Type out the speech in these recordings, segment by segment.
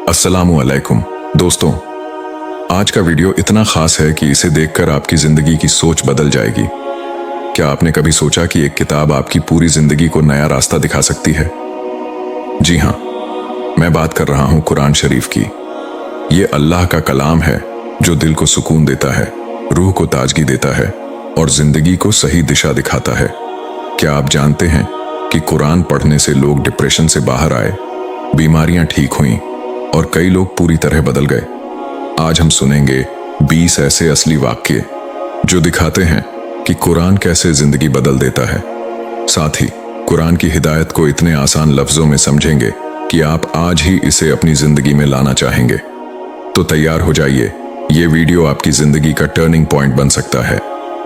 अस्सलामु अलैकुम दोस्तों, आज का वीडियो इतना खास है कि इसे देखकर आपकी जिंदगी की सोच बदल जाएगी। क्या आपने कभी सोचा कि एक किताब आपकी पूरी जिंदगी को नया रास्ता दिखा सकती है? जी हाँ, मैं बात कर रहा हूँ कुरान शरीफ की। ये अल्लाह का कलाम है जो दिल को सुकून देता है, रूह को ताजगी देता है और जिंदगी को सही दिशा दिखाता है। क्या आप जानते हैं कि कुरान पढ़ने से लोग डिप्रेशन से बाहर आए, बीमारियां ठीक हुईं और कई लोग पूरी तरह बदल गए। आज हम सुनेंगे 20 ऐसे असली वाक्य जो दिखाते हैं कि कुरान कैसे जिंदगी बदल देता है। साथ ही कुरान की हिदायत को इतने आसान लफ्जों में समझेंगे कि आप आज ही इसे अपनी जिंदगी में लाना चाहेंगे। तो तैयार हो जाइए, ये वीडियो आपकी जिंदगी का टर्निंग पॉइंट बन सकता है।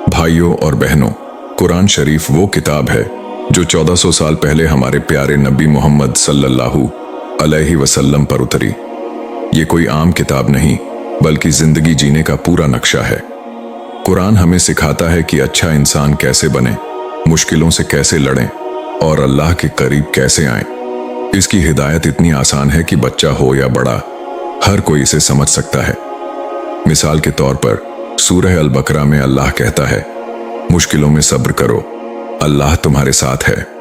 भाइयों और बहनों, कुरान शरीफ वो किताब है जो 1400 साल पहले हमारे प्यारे नबी मोहम्मद सल्लल्लाहु अलैहि वसल्लम पर उतरी। ये कोई आम किताब नहीं, बल्कि जिंदगी जीने का पूरा नक्शा है। कुरान हमें सिखाता है कि अच्छा इंसान कैसे बने, मुश्किलों से कैसे लड़ें और अल्लाह के करीब कैसे आएं। इसकी हिदायत इतनी आसान है कि बच्चा हो या बड़ा, हर कोई इसे समझ सकता है। मिसाल के तौर पर सूरह अल बकरा में अल्लाह कहता है, मुश्किलों में सब्र करो, अल्लाह तुम्हारे साथ है।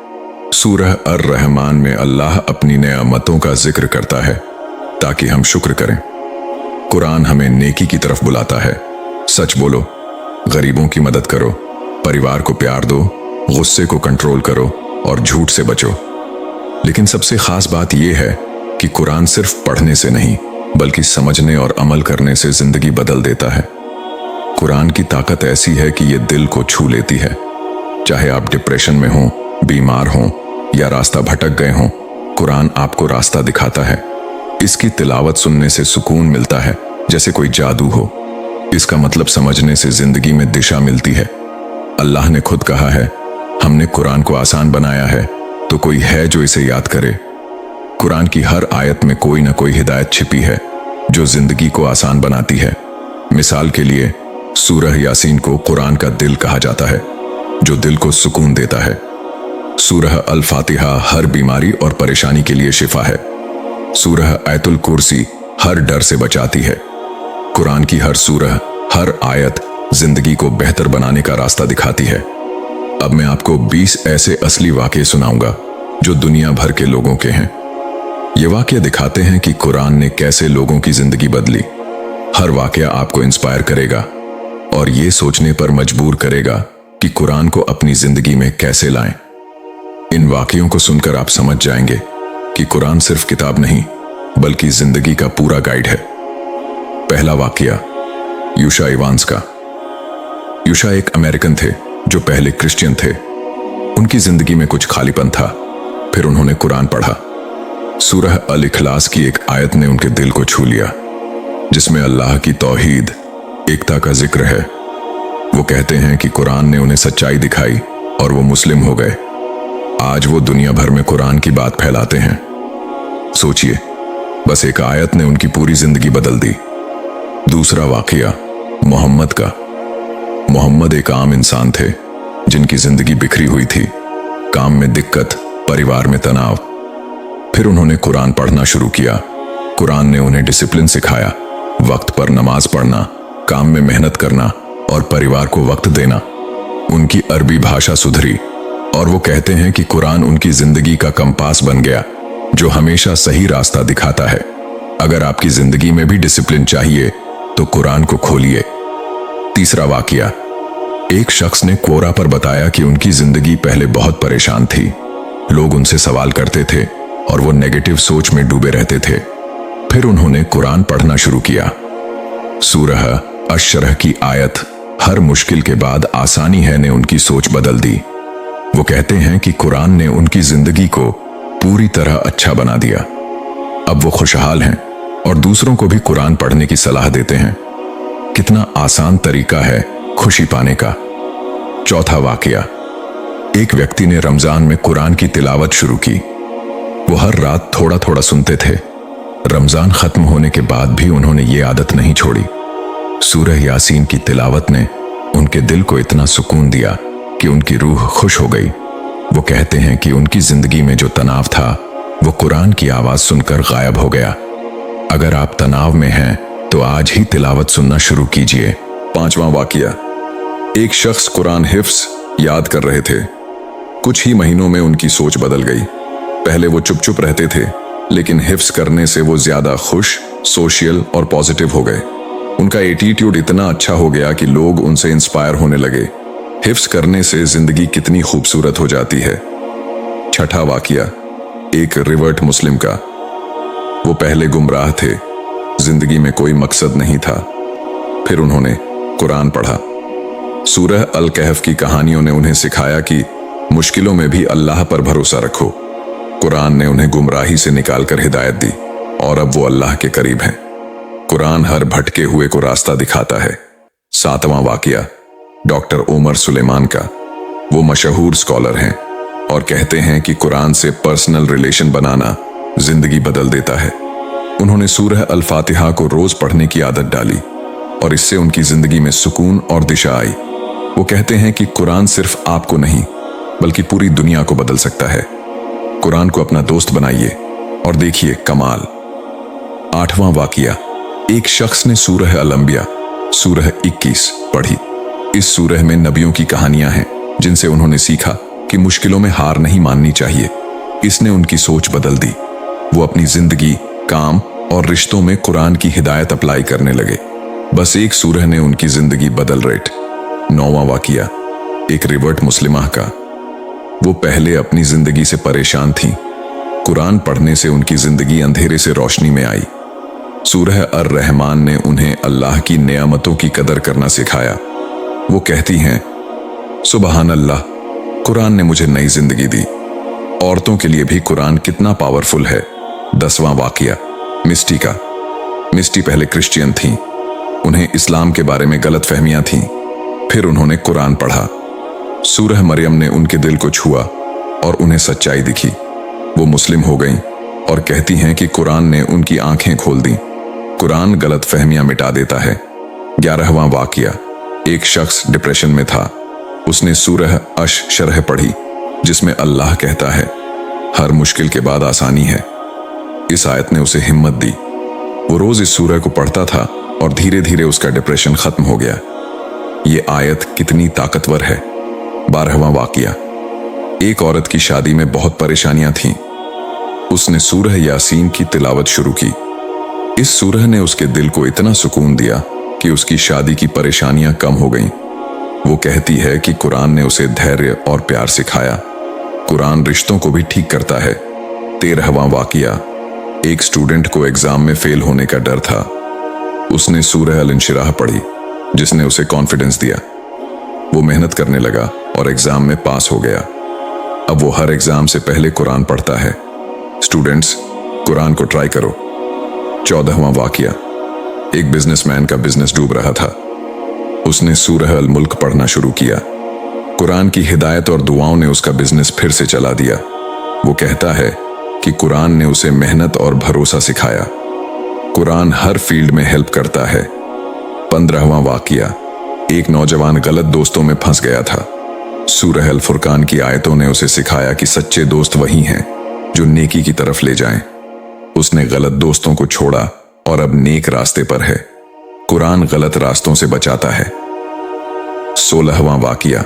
सूरह अर रहमान में अल्लाह अपनी नेमतों का जिक्र करता है ताकि हम शुक्र करें। कुरान हमें नेकी की तरफ बुलाता है, सच बोलो, गरीबों की मदद करो, परिवार को प्यार दो, गुस्से को कंट्रोल करो और झूठ से बचो। लेकिन सबसे खास बात यह है कि कुरान सिर्फ पढ़ने से नहीं, बल्कि समझने और अमल करने से जिंदगी बदल देता है। कुरान की ताकत ऐसी है कि यह दिल को छू लेती है। चाहे आप डिप्रेशन में हों, बीमार हों या रास्ता भटक गए हों, कुरान आपको रास्ता दिखाता है। इसकी तिलावत सुनने से सुकून मिलता है, जैसे कोई जादू हो। इसका मतलब समझने से जिंदगी में दिशा मिलती है। अल्लाह ने खुद कहा है, हमने कुरान को आसान बनाया है, तो कोई है जो इसे याद करे। कुरान की हर आयत में कोई ना कोई हिदायत छिपी है जो जिंदगी को आसान बनाती है। मिसाल के लिए सूरह यासीन को कुरान का दिल कहा जाता है, जो दिल को सुकून देता है। सूरह अल फातिहा हर बीमारी और परेशानी के लिए शिफा है। सूरह आयतुल कुर्सी हर डर से बचाती है। कुरान की हर सूरह, हर आयत जिंदगी को बेहतर बनाने का रास्ता दिखाती है। अब मैं आपको 20 ऐसे असली वाक़ये सुनाऊंगा जो दुनिया भर के लोगों के हैं। ये वाक़ये दिखाते हैं कि कुरान ने कैसे लोगों की जिंदगी बदली। हर वाक़या आपको इंस्पायर करेगा और ये सोचने पर मजबूर करेगा कि कुरान को अपनी जिंदगी में कैसे लाएं। इन वाक़यों को सुनकर आप समझ जाएंगे कि कुरान सिर्फ किताब नहीं, बल्कि जिंदगी का पूरा गाइड है। पहला वाक़या यूशा इवांस का। यूशा एक अमेरिकन थे जो पहले क्रिश्चियन थे। उनकी जिंदगी में कुछ खालीपन था। फिर उन्होंने कुरान पढ़ा। सूरह अल इखलास की एक आयत ने उनके दिल को छू लिया, जिसमें अल्लाह की तौहीद, एकता का जिक्र है। वो कहते हैं कि कुरान ने उन्हें सच्चाई दिखाई और वो मुस्लिम हो गए। आज वो दुनिया भर में कुरान की बात फैलाते हैं। सोचिए, बस एक आयत ने उनकी पूरी जिंदगी बदल दी। दूसरा वाक़या मोहम्मद का। मोहम्मद एक आम इंसान थे जिनकी जिंदगी बिखरी हुई थी। काम में दिक्कत, परिवार में तनाव। फिर उन्होंने कुरान पढ़ना शुरू किया। कुरान ने उन्हें डिसिप्लिन सिखाया, वक्त पर नमाज पढ़ना, काम में मेहनत करना और परिवार को वक्त देना। उनकी अरबी भाषा सुधरी और वो कहते हैं कि कुरान उनकी जिंदगी का कंपास बन गया, जो हमेशा सही रास्ता दिखाता है। अगर आपकी जिंदगी में भी डिसिप्लिन चाहिए तो कुरान को खोलिए। तीसरा वाक़या, एक शख्स ने कोरा पर बताया कि उनकी जिंदगी पहले बहुत परेशान थी। लोग उनसे सवाल करते थे और वो नेगेटिव सोच में डूबे रहते थे। फिर उन्होंने कुरान पढ़ना शुरू किया। सूरह अश-शरह की आयत, हर मुश्किल के बाद आसानी है, ने उनकी सोच बदल दी। वो कहते हैं कि कुरान ने उनकी जिंदगी को पूरी तरह अच्छा बना दिया। अब वो खुशहाल हैं और दूसरों को भी कुरान पढ़ने की सलाह देते हैं। कितना आसान तरीका है खुशी पाने का। चौथा वाक़या, एक व्यक्ति ने रमजान में कुरान की तिलावत शुरू की। वो हर रात थोड़ा थोड़ा सुनते थे। रमजान खत्म होने के बाद भी उन्होंने ये आदत नहीं छोड़ी। सूरह यासीन की तिलावत ने उनके दिल को इतना सुकून दिया कि उनकी रूह खुश हो गई। वो कहते हैं कि उनकी जिंदगी में जो तनाव था, वो कुरान की आवाज सुनकर गायब हो गया। अगर आप तनाव में हैं तो आज ही तिलावत सुनना शुरू कीजिए। 5वां वाकया, एक शख्स कुरान हिफ्स याद कर रहे थे। कुछ ही महीनों में उनकी सोच बदल गई। पहले वो चुप चुप रहते थे, लेकिन हिफ्स करने से वो ज्यादा खुश, सोशल और पॉजिटिव हो गए। उनका एटीट्यूड इतना अच्छा हो गया कि लोग उनसे इंस्पायर होने लगे। हिफ्स करने से जिंदगी कितनी खूबसूरत हो जाती है। 6वां वाकया, एक रिवर्ट मुस्लिम का। वो पहले गुमराह थे, जिंदगी में कोई मकसद नहीं था। फिर उन्होंने कुरान पढ़ा। सूरह अल कहफ की कहानियों ने उन्हें सिखाया कि मुश्किलों में भी अल्लाह पर भरोसा रखो। कुरान ने उन्हें गुमराही से निकालकर हिदायत दी और अब वो अल्लाह के करीब हैं। कुरान हर भटके हुए को रास्ता दिखाता है। 7वां वाकया, डॉक्टर ओमर सुलेमान का। वो मशहूर स्कॉलर हैं और कहते हैं कि कुरान से पर्सनल रिलेशन बनाना जिंदगी बदल देता है। उन्होंने सूरह अल फातिहा को रोज पढ़ने की आदत डाली और इससे उनकी जिंदगी में सुकून और दिशा आई। वो कहते हैं कि कुरान सिर्फ आपको नहीं बल्कि पूरी दुनिया को बदल सकता है। कुरान को अपना दोस्त बनाइए और देखिए कमाल। 8वां वाकया, एक शख्स ने सूरह अल अंबिया सूरह 21 पढ़ी। इस सूरह में नबियों की कहानियां हैं जिनसे उन्होंने सीखा कि मुश्किलों में हार नहीं माननी चाहिए। इसने उनकी सोच बदल दी। वो अपनी जिंदगी, काम और रिश्तों में कुरान की हिदायत अप्लाई करने लगे। बस एक सूरह ने उनकी जिंदगी बदल रेट। 9वां वाकया, एक रिवर्ट मुस्लिमा का। वो पहले अपनी जिंदगी से परेशान थीं। कुरान पढ़ने से उनकी जिंदगी अंधेरे से रोशनी में आई। सूरह अर रहमान ने उन्हें अल्लाह की नेमतों की कदर करना सिखाया। वो कहती हैं, सुबहान अल्लाह, कुरान ने मुझे नई जिंदगी दी। औरतों के लिए भी कुरान कितना पावरफुल है। 10वां वाकया, मिस्टी का। मिस्टी पहले क्रिश्चियन थीं। उन्हें इस्लाम के बारे में गलत फहमियां थीं। फिर उन्होंने कुरान पढ़ा। सूरह मरियम ने उनके दिल को छुआ और उन्हें सच्चाई दिखी। वो मुस्लिम हो गईं और कहती हैं कि कुरान ने उनकी आंखें खोल दी। कुरान गलत फहमियां मिटा देता है। 11वां वाकया, एक शख्स डिप्रेशन में था। उसने सूरह अश शरह पढ़ी जिसमें अल्लाह कहता है, हर मुश्किल के बाद आसानी है। इस आयत ने उसे हिम्मत दी। वो रोज इस सूरह को पढ़ता था और धीरे धीरे उसका डिप्रेशन खत्म हो गया। ये आयत कितनी ताकतवर है। 12वां वाकया, एक औरत की शादी में बहुत परेशानियां थीं। उसने सूरह यासीन की तिलावत शुरू की। इस सूरह ने उसके दिल को इतना सुकून दिया कि उसकी शादी की परेशानियां कम हो गईं। वो कहती है कि कुरान ने उसे धैर्य और प्यार सिखाया। कुरान रिश्तों को भी ठीक करता है। 13वां वाकया, एक स्टूडेंट को एग्जाम में फेल होने का डर था। उसने सूरह अल इंशिराह पढ़ी जिसने उसे कॉन्फिडेंस दिया। वो मेहनत करने लगा और एग्जाम में पास हो गया। अब वो हर एग्जाम से पहले कुरान पढ़ता है। स्टूडेंट्स, कुरान को ट्राई करो। 14वां वाकया, एक बिजनेसमैन का बिजनेस डूब रहा था। उसने सूरह अल मुल्क पढ़ना शुरू किया। कुरान की हिदायत और दुआओं ने उसका बिजनेस फिर से चला दिया। वो कहता है कि कुरान ने उसे मेहनत और भरोसा सिखाया। कुरान हर फील्ड में हेल्प करता है। 15वां वाकया, एक नौजवान गलत दोस्तों में फंस गया था। सूरह अल फुरकान की आयतों ने उसे सिखाया कि सच्चे दोस्त वही हैं जो नेकी की तरफ ले जाएं। उसने गलत दोस्तों को छोड़ा और अब नेक रास्ते पर है। कुरान गलत रास्तों से बचाता है। 16वां वाकया,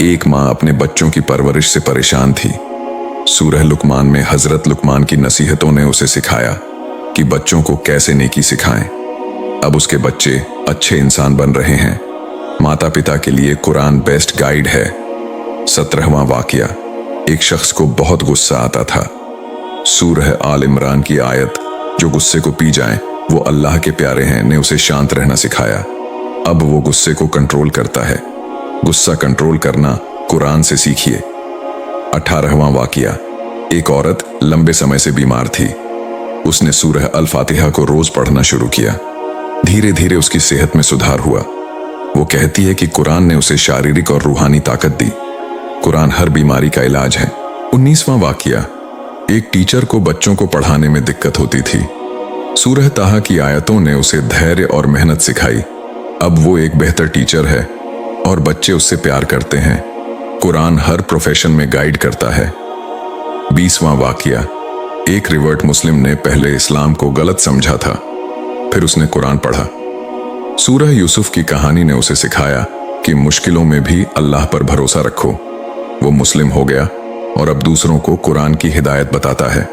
एक मां अपने बच्चों की परवरिश से परेशान थी। सूरह लुकमान में हजरत लुकमान की नसीहतों ने उसे सिखाया कि बच्चों को कैसे नेकी सिखाएं। अब उसके बच्चे अच्छे इंसान बन रहे हैं। माता पिता के लिए कुरान बेस्ट गाइड है। 17वां वाकया, एक शख्स को बहुत गुस्सा आता था। सूरह आल इमरान की आयत, जो गुस्से को पी जाए वो अल्लाह के प्यारे हैं, ने उसे शांत रहना सिखाया। अब वो गुस्से को कंट्रोल करता है। गुस्सा कंट्रोल करना कुरान से सीखिए। 18वां वाकया, एक औरत लंबे समय से बीमार थी। उसने सूरह अल फातिहा को रोज पढ़ना शुरू किया। धीरे धीरे उसकी सेहत में सुधार हुआ। वो कहती है कि कुरान ने उसे शारीरिक और रूहानी ताकत दी। कुरान हर बीमारी का इलाज है। 19वां वाकया, एक टीचर को बच्चों को पढ़ाने में दिक्कत होती थी। सूरह ताहा की आयतों ने उसे धैर्य और मेहनत सिखाई। अब वो एक बेहतर टीचर है और बच्चे उससे प्यार करते हैं। कुरान हर प्रोफेशन में गाइड करता है। 20वां वाकया, एक रिवर्ट मुस्लिम ने पहले इस्लाम को गलत समझा था, फिर उसने कुरान पढ़ा। सूरह यूसुफ की कहानी ने उसे सिखाया कि मुश्किलों में भी अल्लाह पर भरोसा रखो। वो मुस्लिम हो गया और अब दूसरों को कुरान की हिदायत बताता है।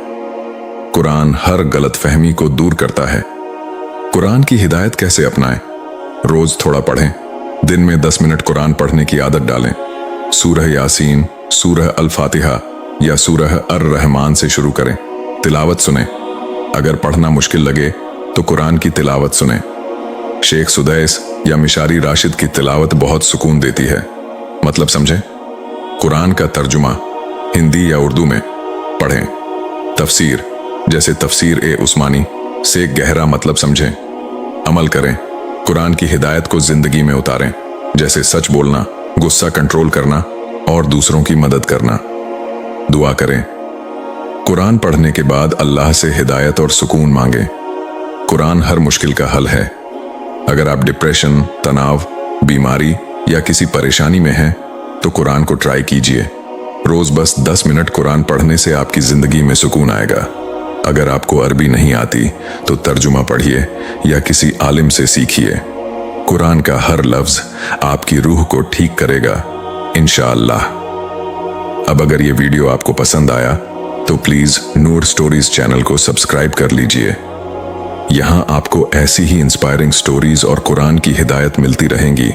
कुरान हर गलतफहमी को दूर करता है। कुरान की हिदायत कैसे अपनाएं? रोज थोड़ा पढ़ें। दिन में 10 मिनट कुरान पढ़ने की आदत डालें। सूरह यासीन, सूरह अल फातिहा या सूरह अर रहमान से शुरू करें। तिलावत सुने। अगर पढ़ना मुश्किल लगे तो कुरान की तिलावत सुने। शेख सुदैस या मिशारी राशिद की तिलावत बहुत सुकून देती है। मतलब समझें? कुरान का तर्जुमा हिंदी या उर्दू में पढ़ें। तफसीर जैसे तफसीर ए उस्मानी से गहरा मतलब समझें। अमल करें। कुरान की हिदायत को जिंदगी में उतारें, जैसे सच बोलना, गुस्सा कंट्रोल करना और दूसरों की मदद करना। दुआ करें। कुरान पढ़ने के बाद अल्लाह से हिदायत और सुकून मांगे। कुरान हर मुश्किल का हल है। अगर आप डिप्रेशन, तनाव, बीमारी या किसी परेशानी में हैं तो कुरान को ट्राई कीजिए। रोज बस 10 मिनट कुरान पढ़ने से आपकी जिंदगी में सुकून आएगा। अगर आपको अरबी नहीं आती तो तर्जुमा पढ़िए या किसी आलिम से सीखिए। कुरान का हर लफ्ज आपकी रूह को ठीक करेगा, इंशाअल्लाह। अब अगर ये वीडियो आपको पसंद आया तो प्लीज नूर स्टोरीज चैनल को सब्सक्राइब कर लीजिए। यहाँ आपको ऐसी ही इंस्पायरिंग स्टोरीज और कुरान की हिदायत मिलती रहेंगी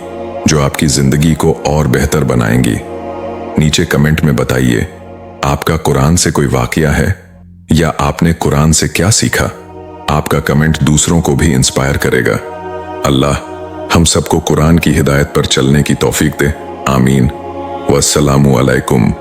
जो आपकी जिंदगी को और बेहतर बनाएंगी। नीचे कमेंट में बताइए आपका कुरान से कोई वाकया है या आपने कुरान से क्या सीखा। आपका कमेंट दूसरों को भी इंस्पायर करेगा। अल्लाह हम सबको कुरान की हिदायत पर चलने की तौफीक दे। आमीन। वस्सलामु अलैकुम।